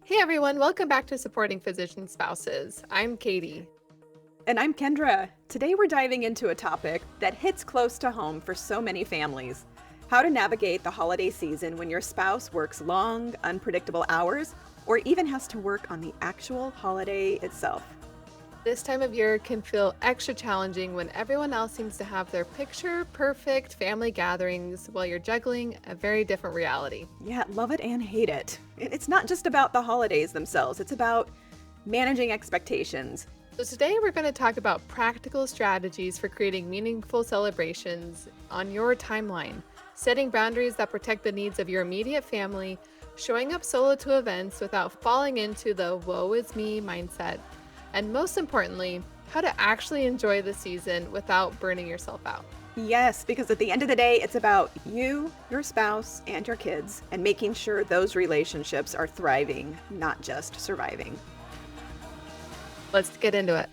Hey everyone, welcome back to Supporting Physician Spouses. I'm Katie. And I'm Kendra. Today we're diving into a topic that hits close to home for so many families: how to navigate the holiday season when your spouse works long, unpredictable hours or even has to work on the actual holiday itself. This time of year can feel extra challenging when everyone else seems to have their picture perfect family gatherings while you're juggling a very different reality. Yeah, love it and hate it. It's not just about the holidays themselves, it's about managing expectations. So, today we're going to talk about practical strategies for creating meaningful celebrations on your timeline, setting boundaries that protect the needs of your immediate family, showing up solo to events without falling into the woe is me mindset, and most importantly, how to actually enjoy the season without burning yourself out. Yes, because at the end of the day, it's about you, your spouse, and your kids, and making sure those relationships are thriving, not just surviving. Let's get into it.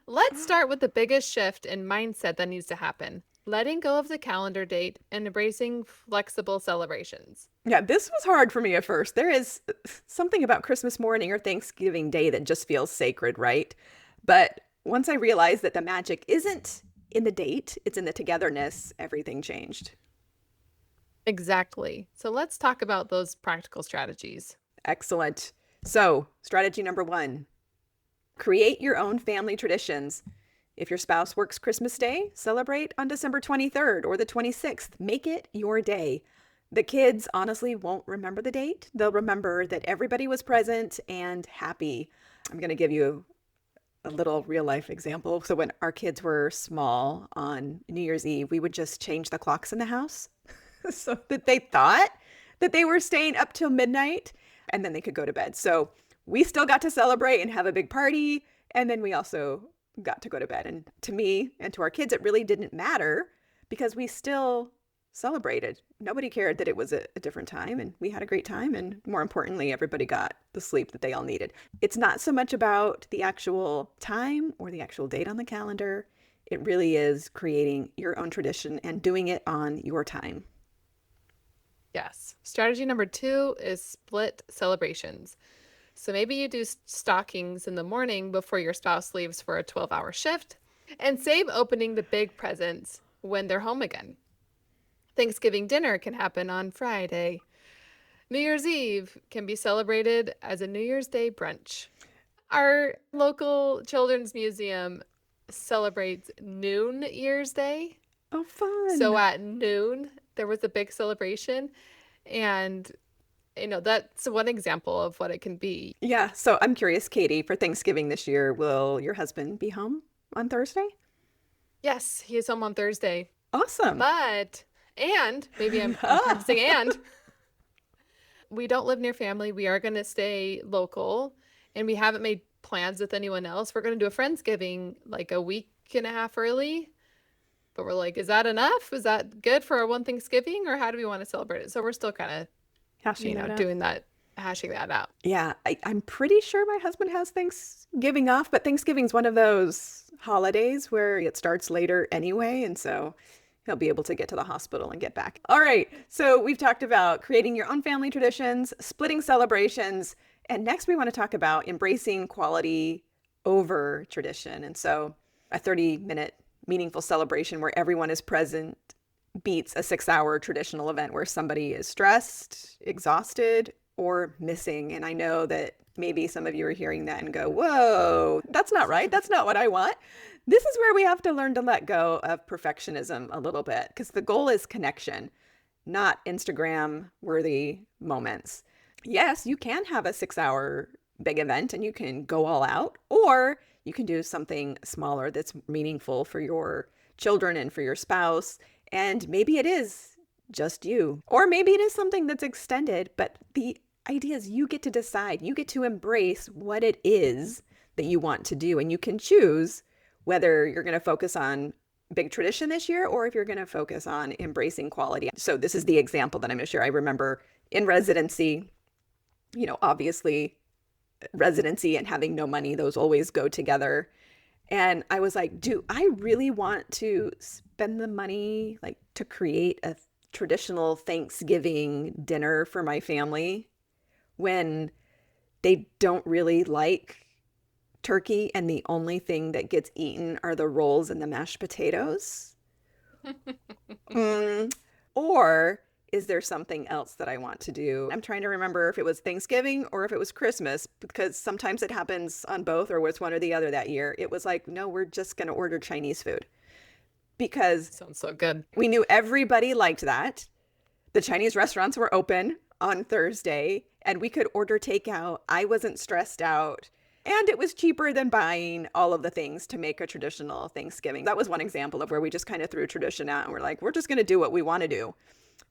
Let's start with the biggest shift in mindset that needs to happen: letting go of the calendar date and embracing flexible celebrations. Yeah, this was hard for me at first. There is something about Christmas morning or Thanksgiving Day that just feels sacred, right? But once I realized that the magic isn't in the date, it's in the togetherness, everything changed. Exactly. So let's talk about those practical strategies. Excellent. So, strategy number one: create your own family traditions. If your spouse works Christmas Day, celebrate on December 23rd or the 26th. Make it your day. The kids honestly won't remember the date. They'll remember that everybody was present and happy. I'm going to give you a little real life example. So, when our kids were small on New Year's Eve, we would just change the clocks in the house so that they thought that they were staying up till midnight and then they could go to bed. So, we still got to celebrate and have a big party. And then we also got to go to bed. And to me and to our kids, it really didn't matter because we still celebrated. Nobody cared that it was a different time, and we had a great time. And more importantly, everybody got the sleep that they all needed. It's not so much about the actual time or the actual date on the calendar. It really is creating your own tradition and doing it on your time. Yes. Strategy number 2 is split celebrations. So maybe you do stockings in the morning before your spouse leaves for a 12-hour shift, and save opening the big presents when they're home again. Thanksgiving dinner can happen on Friday. New Year's Eve can be celebrated as a New Year's Day brunch. Our local children's museum celebrates Noon Year's Day. Oh, So fun. at noon, there was a big celebration. And, that's one example of what it can be. Yeah. So I'm curious, Katie, for Thanksgiving this year, will your husband be home on Thursday? Yes, he is home on Thursday. Awesome. And maybe I'm practicing, and we don't live near family. We are going to stay local, and we haven't made plans with anyone else. We're going to do a Friendsgiving like a week and a half early. But we're like, is that enough? Is that good for our one Thanksgiving, or how do we want to celebrate it? So we're still kind of, Hashing that out. doing that, hashing that out. Yeah, I'm pretty sure my husband has Thanksgiving off, but Thanksgiving's one of those holidays where it starts later anyway, and so he'll be able to get to the hospital and get back. All right, so we've talked about creating your own family traditions, splitting celebrations, and next we want to talk about embracing quality over tradition. And so a 30-minute meaningful celebration where everyone is present beats a 6-hour traditional event where somebody is stressed, exhausted, or missing. And I know that maybe some of you are hearing that and go, whoa, that's not right. That's not what I want. This is where we have to learn to let go of perfectionism a little bit, because the goal is connection, not Instagram worthy moments. Yes, you can have a 6-hour big event and you can go all out, or you can do something smaller that's meaningful for your children and for your spouse. And maybe it is just you, or maybe it is something that's extended, but the idea is you get to decide, you get to embrace what it is that you want to do, and you can choose whether you're going to focus on big tradition this year or if you're going to focus on embracing quality. So this is the example that I'm going to share. I remember in residency, obviously residency and having no money, those always go together. And I was like, do I really want to spend the money like to create a traditional Thanksgiving dinner for my family when they don't really like turkey and the only thing that gets eaten are the rolls and the mashed potatoes? Mm. Or is there something else that I want to do? I'm trying to remember if it was Thanksgiving or if it was Christmas, because sometimes it happens on both or it's one or the other that year. It was like, no, we're just going to order Chinese food because Sounds so good. we knew everybody liked that. The Chinese restaurants were open on Thursday and we could order takeout. I wasn't stressed out. And it was cheaper than buying all of the things to make a traditional Thanksgiving. That was one example of where we just kind of threw tradition out and we're like, we're just going to do what we want to do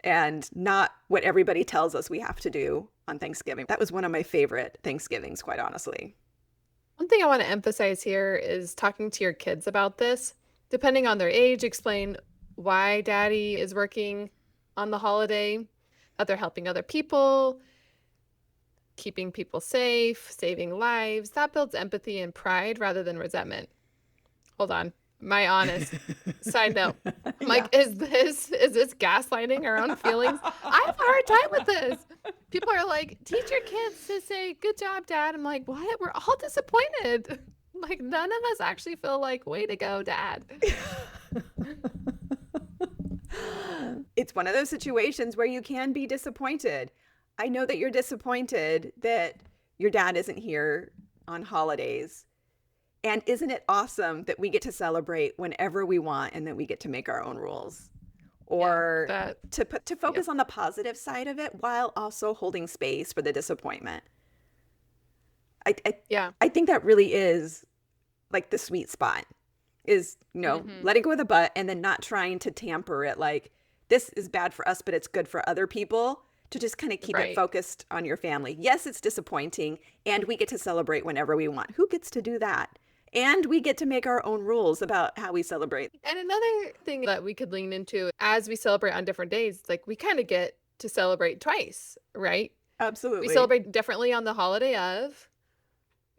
and not what everybody tells us we have to do on Thanksgiving. That was one of my favorite Thanksgivings, quite honestly. One thing I want to emphasize here is talking to your kids about this. Depending on their age, explain why daddy is working on the holiday, that they're helping other people, keeping people safe, saving lives. That builds empathy and pride rather than resentment. Hold on. My honest side note. I'm Yeah. like, is this gaslighting our own feelings? I have a hard time with this. People are like, teach your kids to say, good job, dad. I'm like, what? We're all disappointed. Like, none of us actually feel like, way to go, dad. It's one of those situations where you can be disappointed. I know that you're disappointed that your dad isn't here on holidays. And isn't it awesome that we get to celebrate whenever we want and that we get to make our own rules? Yeah, Or that, to yep, focus on the positive side of it while also holding space for the disappointment. I, I, yeah. I think that really is like the sweet spot is, Hmm. letting go of the butt and then not trying to tamper it like this is bad for us, but it's good for other people to just kind of keep it Right. focused on your family. Yes, it's disappointing and we get to celebrate whenever we want. Who gets to do that? And we get to make our own rules about how we celebrate. And another thing that we could lean into as we celebrate on different days, it's like we kind of get to celebrate twice, right? We Absolutely. celebrate differently on the holiday of,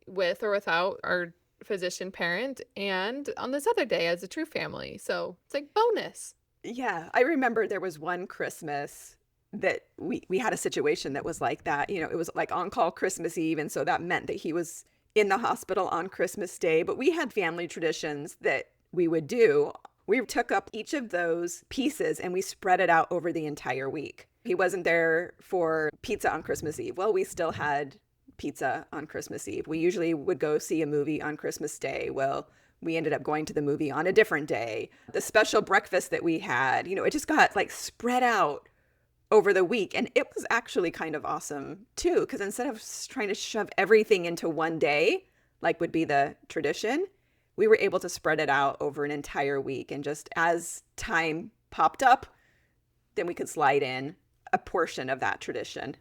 with or without our physician parent, and on this other day as a true family. So it's like bonus. Yeah, I remember there was one Christmas that we had a situation that was like that. It was like on call Christmas Eve, and so that meant that he was in the hospital on Christmas Day. But we had family traditions that we would do. We took up each of those pieces and we spread it out over the entire week. He wasn't there for pizza on Christmas Eve. Well, we still had pizza on Christmas Eve. We usually would go see a movie on Christmas Day. Well, we ended up going to the movie on a different day. The special breakfast that we had, it just got like spread out over the week. And it was actually kind of awesome too, because instead of trying to shove everything into one day, like would be the tradition, we were able to spread it out over an entire week. And just as time popped up, then we could slide in a portion of that tradition.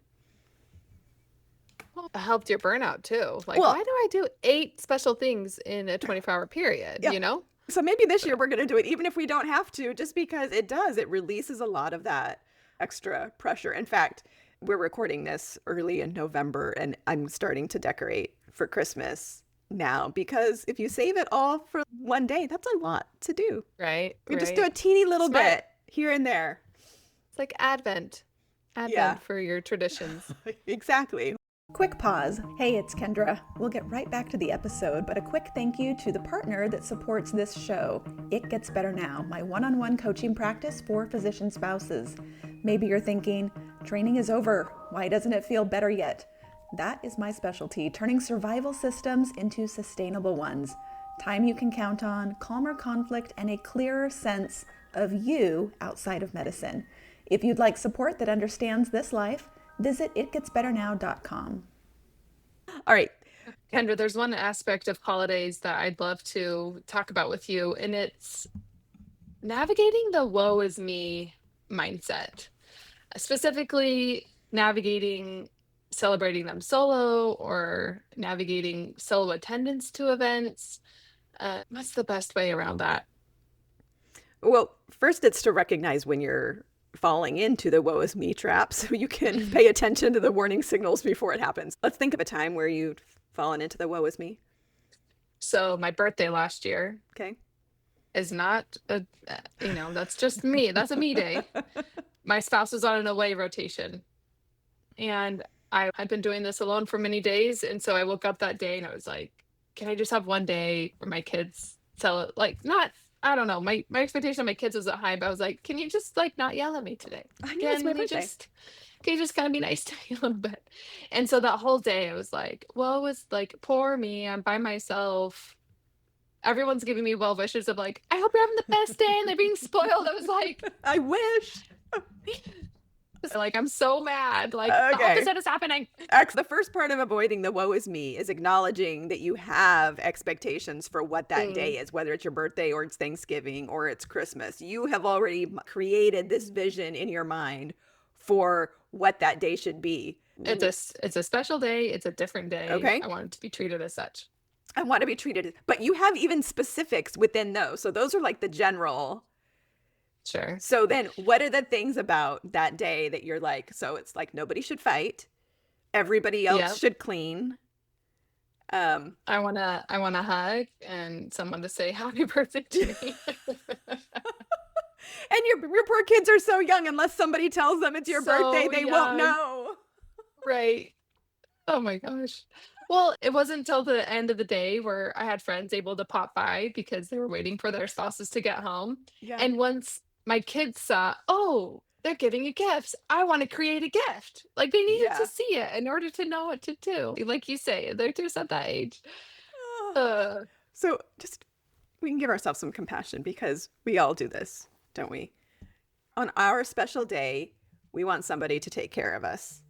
Well, it helped your burnout too. Like, Well, why do I do 8 special things in a 24-hour period, yeah. you know? So maybe this So, year we're going to do it, even if we don't have to, just because it does. It releases a lot of that extra pressure. In fact, we're recording this early in November, and I'm starting to decorate for Christmas now because if you save it all for one day, that's a lot to do. right, You just do a right. teeny little Smart. bit here and there. It's like Advent. Yeah, Advent for your traditions. exactly. Quick pause. Hey, it's Kendra. We'll get right back to the episode, but a quick thank you to the partner that supports this show. It Gets Better Now, my one-on-one coaching practice for physician spouses. Maybe you're thinking, training is over. Why doesn't it feel better yet? That is my specialty, turning survival systems into sustainable ones. Time you can count on, calmer conflict, and a clearer sense of you outside of medicine. If you'd like support that understands this life, visit itgetsbetternow.com. All right. Kendra, there's one aspect of holidays that I'd love to talk about with you, and it's navigating the woe is me mindset. Specifically, navigating celebrating them solo or navigating solo attendance to events. What's the best way around that? Well, first it's to recognize when you're falling into the woe is me trap so you can pay attention to the warning signals before it happens. Let's think of a time where you've fallen into the woe is me. So my birthday last year Okay. is not a, that's just me. That's a me day. my spouse was on an away rotation, and I had been doing this alone for many days, and so I woke up that day and I was like, "Can I just have one day where my kids tell it like not I don't know, my expectation of my kids wasn't high, but I was like, "Can you just, like, not yell at me today? I know it's my Can we birthday. just can you just kinda be nice to me a little bit?" And so that whole day, I was like, "Well, it was like, poor me, I'm by myself." Everyone's giving me well wishes of like, "I hope you're having the best day," and they're being spoiled. I was like, I wish. like, I'm so mad, like, the Okay. opposite is happening. The first part of avoiding the woe is me is acknowledging that you have expectations for what that Mm, day is, whether it's your birthday or it's Thanksgiving or it's Christmas. You have already created this vision in your mind for what that day should be. it's a special day, it's a different day, Okay. I want it to be treated as such. I want to be treated, but you have even specifics within those. So those are like the general. Sure. So then what are the things about that day that you're like, so it's like nobody should fight, everybody else Yep. should clean. Um, I wanna hug and someone to say happy birthday to me. and your poor kids are so young, unless somebody tells them it's your birthday, So they won't young. know. Right. Oh my gosh. Well, it wasn't until the end of the day where I had friends able to pop by because they were waiting for their spouses to get home. Yeah. And once my kids saw, oh, they're giving you gifts, I want to create a gift. Like they needed to Yeah. see it in order to know what to do. Like you say, they're just at that age. Ah. Uh, So just we can give ourselves some compassion because we all do this, don't we? On our special day, we want somebody to take care of us.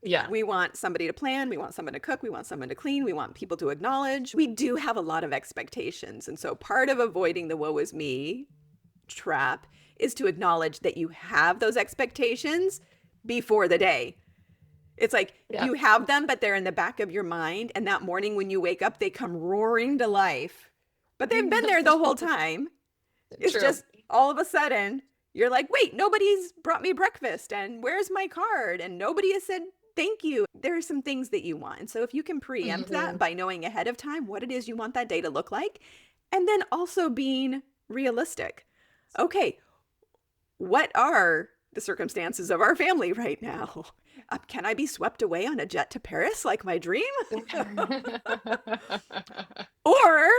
yeah. We want somebody to plan, we want someone to cook, we want someone to clean, we want people to acknowledge. We do have a lot of expectations. And so part of avoiding the woe is me trap is to acknowledge that you have those expectations before the day. It's like Yeah. you have them, but they're in the back of your mind. And that morning when you wake up, they come roaring to life. But they've been there the whole time. It's True. just all of a sudden you're like, wait, nobody's brought me breakfast. And where's my card? And nobody has said thank you. There are some things that you want. And so if you can preempt that Mhm. by knowing ahead of time what it is you want that day to look like, and then also being realistic. Okay, what are the circumstances of our family right now? Can I be swept away on a jet to Paris like my dream? Or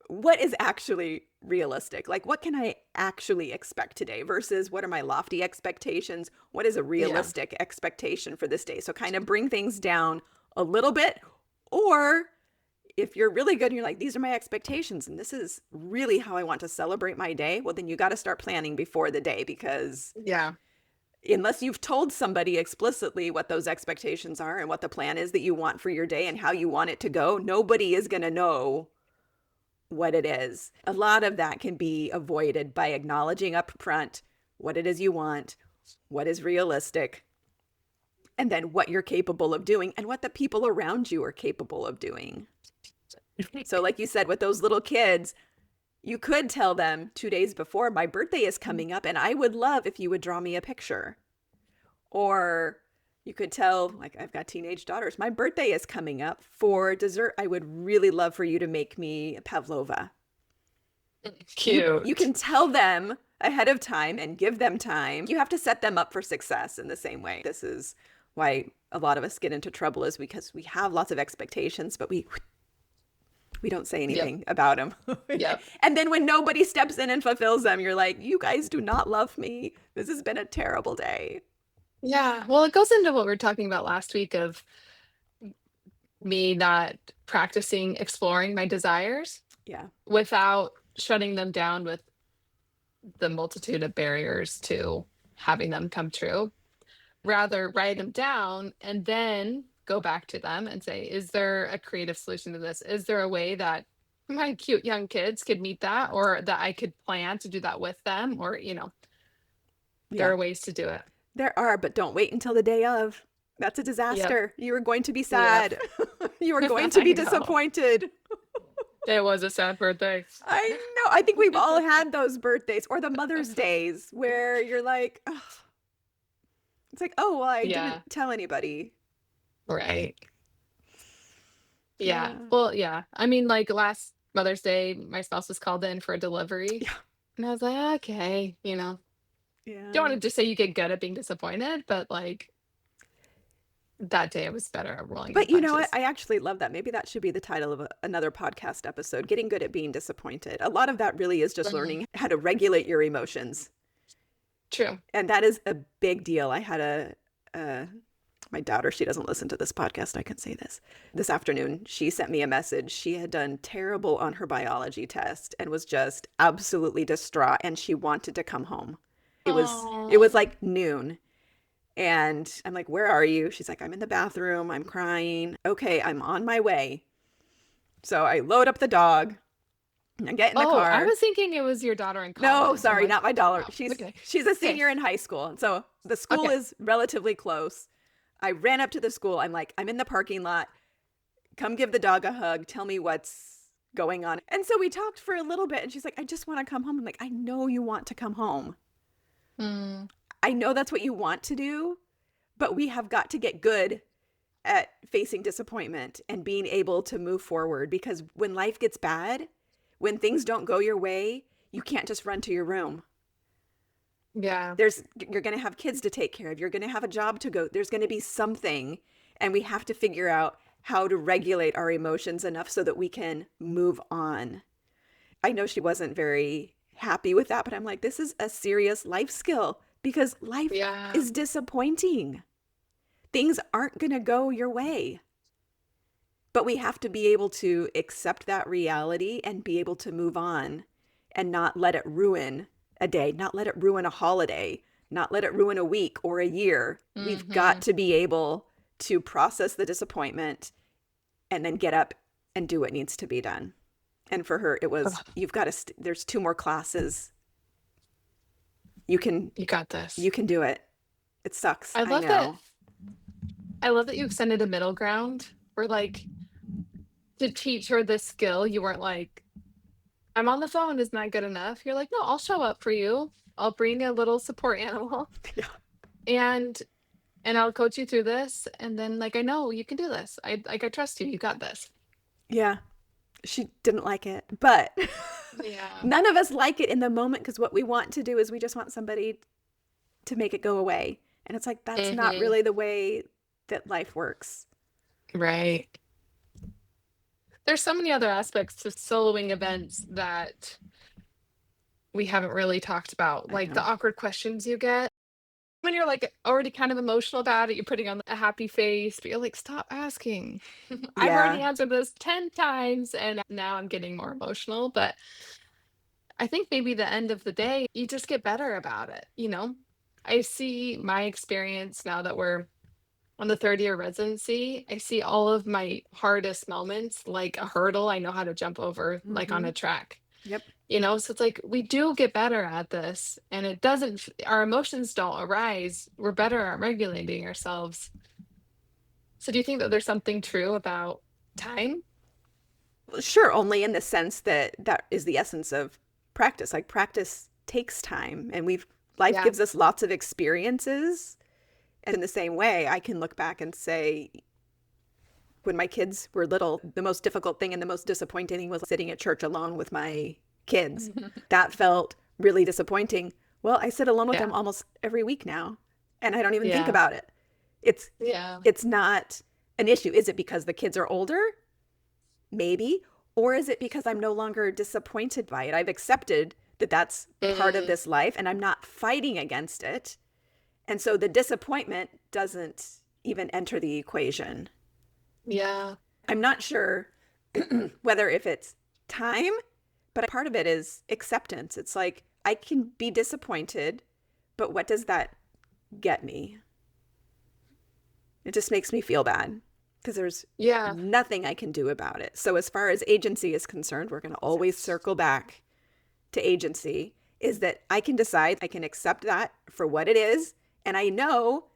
what is actually realistic? Like, what can I actually expect today versus what are my lofty expectations? What is a Yeah. realistic expectation for this day? So, kind of bring things down a little bit. Or if you're really good and you're like, these are my expectations and this is really how I want to celebrate my day, well, then you got to start planning before the day because Yeah. unless you've told somebody explicitly what those expectations are and what the plan is that you want for your day and how you want it to go, nobody is going to know what it is. A lot of that can be avoided by acknowledging up front what it is you want, what is realistic, and then what you're capable of doing and what the people around you are capable of doing. So, like you said, with those little kids, you could tell them 2 days before, my birthday is coming up, and I would love if you would draw me a picture. Or you could tell, like, I've got teenage daughters, my birthday is coming up. For dessert, I would really love for you to make me a pavlova. Cute. You can tell them ahead of time and give them time. You have to set them up for success in the same way. This is why a lot of us get into trouble, is because we have lots of expectations, but we don't say Yep. anything about them. Yep. And then when nobody steps in and fulfills them, you're like, you guys do not love me. This has been a terrible day. Yeah. Well, it goes into what we were talking about last week of me not practicing exploring my desires Yeah. without shutting them down with the multitude of barriers to having them come true. Rather, write them down and then go back to them and say, is there a creative solution to this? Is there a way that my cute young kids could meet that, or that I could plan to do that with them? Or, there Yeah. are ways to do it. There are, but don't wait until the day of. That's a Yep. disaster. You are going to be Yep. sad. You are going to I be know. disappointed. It was a sad birthday. I know. I think we've all had those birthdays or the Mother's Days where you're like, ugh. It's like, oh, well, I Yeah. didn't tell anybody. Right. Yeah. Yeah. Well, yeah. I mean, like last Mother's Day, my spouse was called in for a delivery. Yeah. And I was like, okay, don't Yeah. want to just say you get good at being disappointed, but like that day I was better at rolling the But you know what? punches. I actually love that. Maybe that should be the title of another podcast episode, Getting Good at Being Disappointed. A lot of that really is just Mhm. learning how to regulate your emotions. True. And that is a big deal. I had uh, my daughter, she doesn't listen to this podcast. I can say this afternoon, she sent me a message. She had done terrible on her biology test and was just absolutely distraught. And she wanted to come home. It was Oh. like noon. And I'm like, where are you? She's like, I'm in the bathroom. I'm crying. Okay, I'm on my way. So I load up the dog and I get in the Oh, I car. was thinking it was your daughter in No, college. I'm sorry, like, not my oh daughter. wow. She's Okay. she's a Okay. senior in high school. And so the school Okay. is relatively close. I ran up to the school. I'm like, I'm in the parking lot. Come give the dog a hug. Tell me what's going on. And so we talked for a little bit and she's like, I just want to come home. I'm like, I know you want to come home. Mm, I know that's what you want to do, but we have got to get good at facing disappointment and being able to move forward because when life gets bad, when things don't go your way, you can't just run to your room. yeah. You're going to have kids to take care of. You're going to have a job to go. There's going to be something and we have to figure out how to regulate our emotions enough so that we can move on. I know she wasn't very happy with that, but I'm like, this is a serious life skill because life Yeah. is disappointing. Things aren't going to go your way. But we have to be able to accept that reality and be able to move on and not let it ruin a day, not let it ruin a holiday, not let it ruin a week or a year. We've got Mm-hmm. to be able to process the disappointment and then get up and do what needs to be done. And for her, it was, you've got to, there's 2 more classes. You can, You got this. you can do it. It sucks. I I love that. know. I love that you extended a middle ground where like to teach her this skill, you weren't like, I'm on the phone is not good enough. You're like, no, I'll show up for you. I'll bring a little support animal Yeah. and I'll coach you through this. And then like I know you can do this. I trust you. You got this. Yeah. She didn't like it, but Yeah. none of us like it in the moment because what we want to do is we just want somebody to make it go away. And it's like, that's not Hmm. really the way that life works. Right. There's so many other aspects to soloing events that we haven't really talked about, I like the know. awkward questions you get when you're like already kind of emotional about it. You're putting on a happy face, but you're like, stop asking. I've already Yeah. answered this 10 times and now I'm getting more emotional. But I think maybe the end of the day, you just get better about it. I see my experience now that we're on the third year residency. I see all of my hardest moments like a hurdle I know how to jump over, like on Mm-hmm. a track. Yep. So it's like we do get better at this, and it doesn't, our emotions don't arise. We're better at regulating ourselves. So do you think that there's something true about time? Sure, only in the sense that that is the essence of practice. Like practice takes time and life Yeah. gives us lots of experiences. And in the same way, I can look back and say, when my kids were little, the most difficult thing and the most disappointing thing was sitting at church alone with my kids. That felt really disappointing. Well, I sit alone with them Yeah. almost every week now, and I don't even think Yeah. about it. It's Yeah. it's not an issue. Is it because the kids are older? Maybe. Or is it because I'm no longer disappointed by it? I've accepted that that's part of Mm, this life and I'm not fighting against it. And so the disappointment doesn't even enter the equation. yeah. I'm not sure whether if it's time, but part of it is acceptance. It's like I can be disappointed, but what does that get me? It just makes me feel bad because there's Yeah. nothing I can do about it. So as far as agency is concerned, we're going to always circle back to agency is that I can decide, I can accept that for what it is, and I know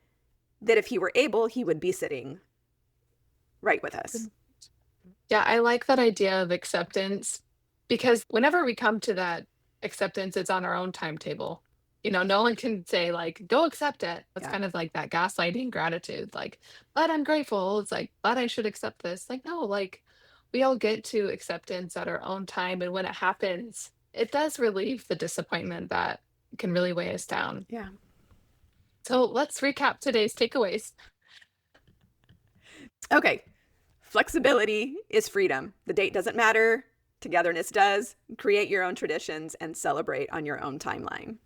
that if he were able, he would be sitting right with us. Yeah, I like that idea of acceptance because whenever we come to that acceptance, it's on our own timetable. No one can say, like, go accept it. It's Yeah. kind of like that gaslighting gratitude, like, but I'm grateful. It's like, but I should accept this. Like, no, like, we all get to acceptance at our own time. And when it happens, it does relieve the disappointment that can really weigh us down. Yeah. So let's recap today's takeaways. Okay. Flexibility is freedom. The date doesn't matter. Togetherness does. Create your own traditions and celebrate on your own timeline.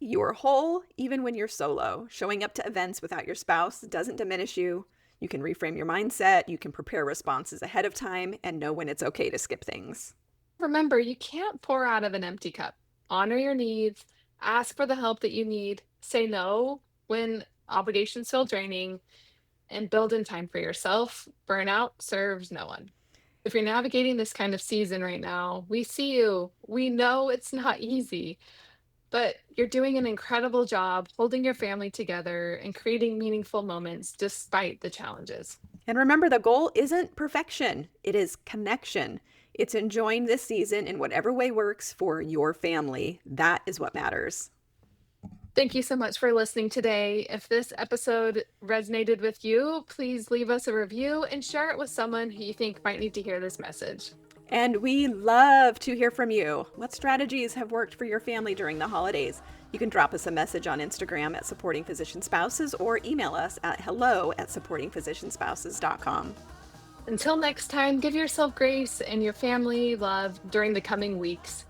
You're whole even when you're solo. Showing up to events without your spouse doesn't diminish you. You can reframe your mindset. You can prepare responses ahead of time and know when it's okay to skip things. Remember, you can't pour out of an empty cup. Honor your needs, ask for the help that you need, say no when obligations feel draining, and build in time for yourself. Burnout serves no one. If you're navigating this kind of season right now, we see you. We know it's not easy, but you're doing an incredible job holding your family together and creating meaningful moments despite the challenges. And remember, the goal isn't perfection, it is connection. It's enjoying this season in whatever way works for your family. That is what matters. Thank you so much for listening today. If this episode resonated with you, please leave us a review and share it with someone who you think might need to hear this message. And we love to hear from you. What strategies have worked for your family during the holidays? You can drop us a message on Instagram at Supporting Physician Spouses or email us at hello@supportingphysicianspouses.com. Until next time, give yourself grace and your family love during the coming weeks.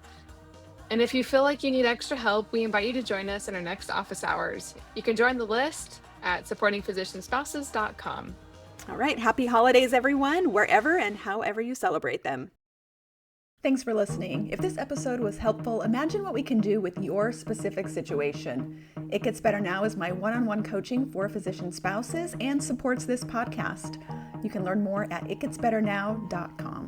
And if you feel like you need extra help, we invite you to join us in our next office hours. You can join the list at supportingphysicianspouses.com. All right. Happy holidays, everyone, wherever and however you celebrate them. Thanks for listening. If this episode was helpful, imagine what we can do with your specific situation. It Gets Better Now is my one-on-one coaching for physician spouses and supports this podcast. You can learn more at itgetsbetternow.com.